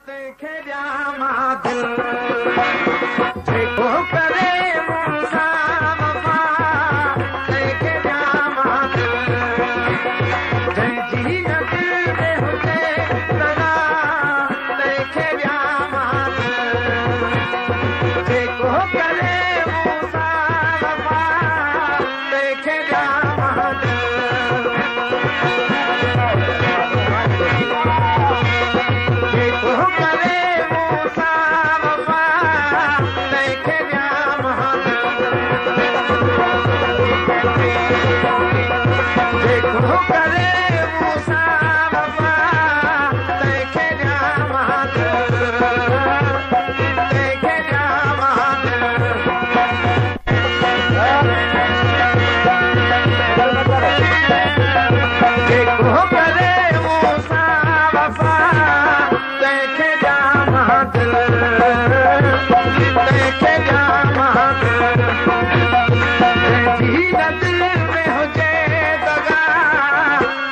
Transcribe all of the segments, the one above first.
देखे जामा दिल देखो करे मूसा वफा देखे जामा दिल जय जी न दिल में हुजे सदा देखे जामा दिल देखो करे मूसा वफा देखे जामा दिल देखो करे मूसा वफा देखे जामा देखो करे मूसा वफा देखे जामा देखे जामा देखो करे मूसा वफा देखे जामा देखे जामा जी न दिल में हुजे दगा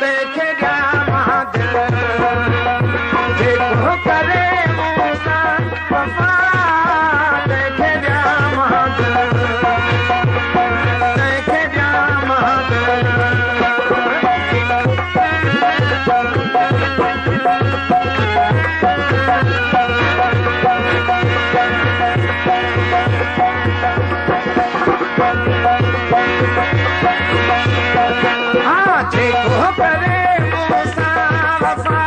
देखे जामा देखो करे मूसा वफा देखे जामा देखे जामा देखो करे मूसा वफा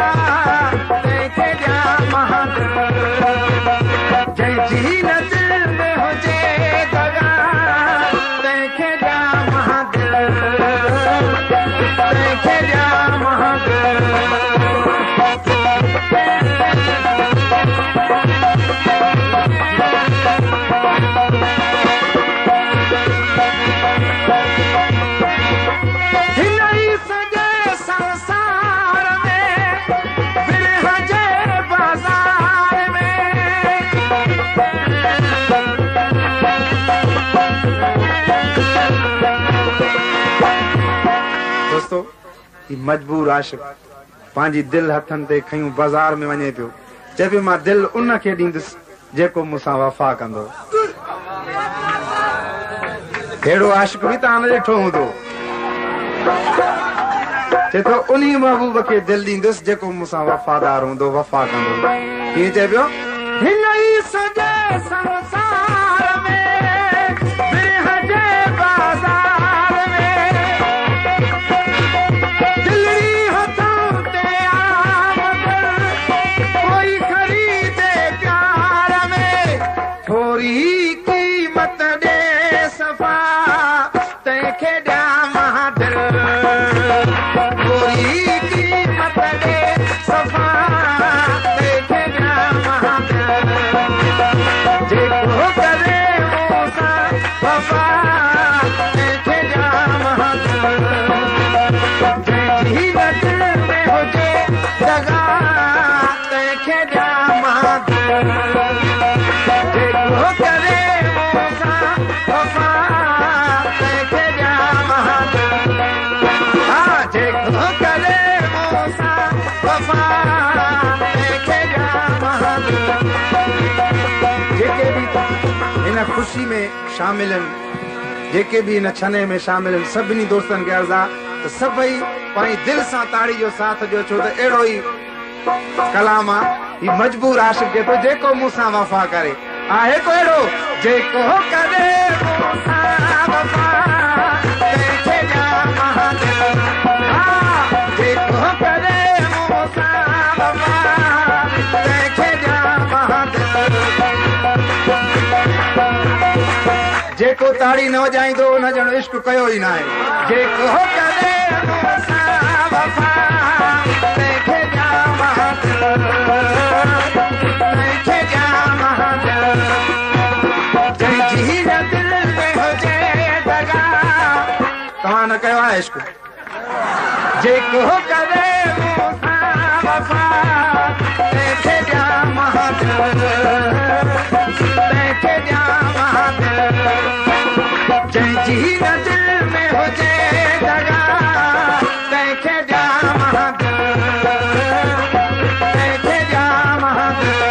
देखे जामा जय जी न दिल में हुजे दगा देखे जामा देखे जामा दोस्तों मजबूर आशिक पांजी दिल हथन ते खयूं बाजार में वने पियो चे पे मां दिल उन के दींदस जेको मुसा वफा कंदो केड़ो आशिक भी तान ॾिठो हूंदो चे तो उन्ही महबूब के दिल दींदस जेको मुसा वफादार हूंदो वफा कंदो ये चे पियो हिन ई सजे संसार में बिरहजे बाजार में दिलड़ी हथों ते आमद कोई खरीदे प्यार में थोड़ी कीमत दे सफा तंहिंखे ॾियां दिल थोड़ी कीमत दे सफा तंहिंखे ॾियां जेको करे मूसा वफा तंहिंखे ॾियां जय जी न दिल में हुजे दगा तंहिंखे ॾियां जेको करे मूसा वफा तंहिंखे ॾियां जेको करे मूसा वफा तंहिंखे ॾियां जेके भी इन खुशी में शामिल आहिनि जेके भी इन छने में शामिल आहिनि सभिनी दोस्तनि खे अर्ज़ा त सभई पंहिंजी दिलि सां ताड़ी जो साथ ॾियो छो त अहिड़ो ई कलाम आहे ही मजबूर आशिक जेको जेको मूंसां वफ़ा करे आहे को अहिड़ो जेको करे मूंसां वफ़ा तंहिंखे ॾियां जेको करे मूंसां वफ़ा तंहिंखे ॾियां जेको ताड़ी न वॼाईंदो उन ॼणो इश्क कयो ई न आहे जेको करे मूंसां वफ़ा तंहिंखे ॾियां तंहिंखे ॾियां जय जी न दिल में हुजे दगा तव्हां न कयो आहे इश्क जेको करे मूंसां वफ़ा तंहिंखे ॾियां तंहिंखे ॾियां जय जी न दिल में हुजे दगा तंहिंखे ॾियां तंहिंखे ॾियां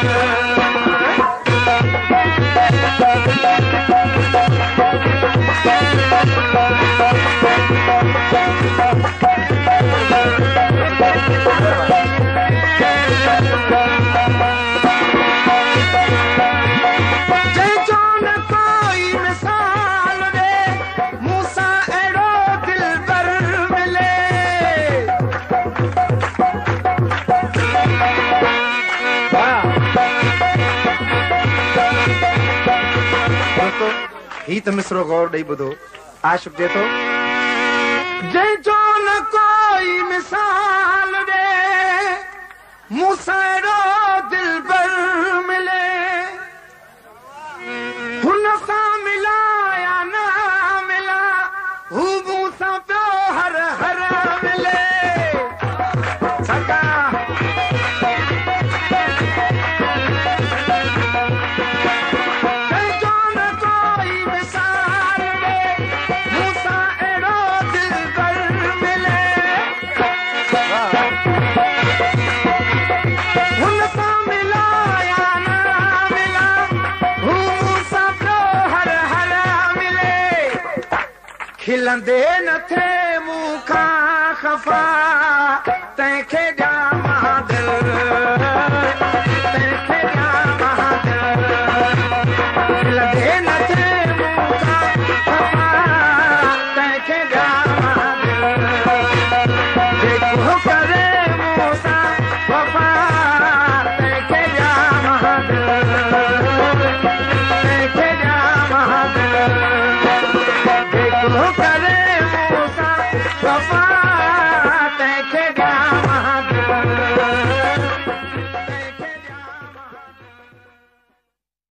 ही त मिसरो गौर ॾेई ॿुधो आशिक़ जे तो जंहिंजो न कोई मिसाल ॾे मूंसां अहिड़ो दिलबर मिले हुन सां मिला या न मिला हू मूंसां पियो हर हर मिले खिलंदे न थे मूं खां ख़फ़ा तंहिंखे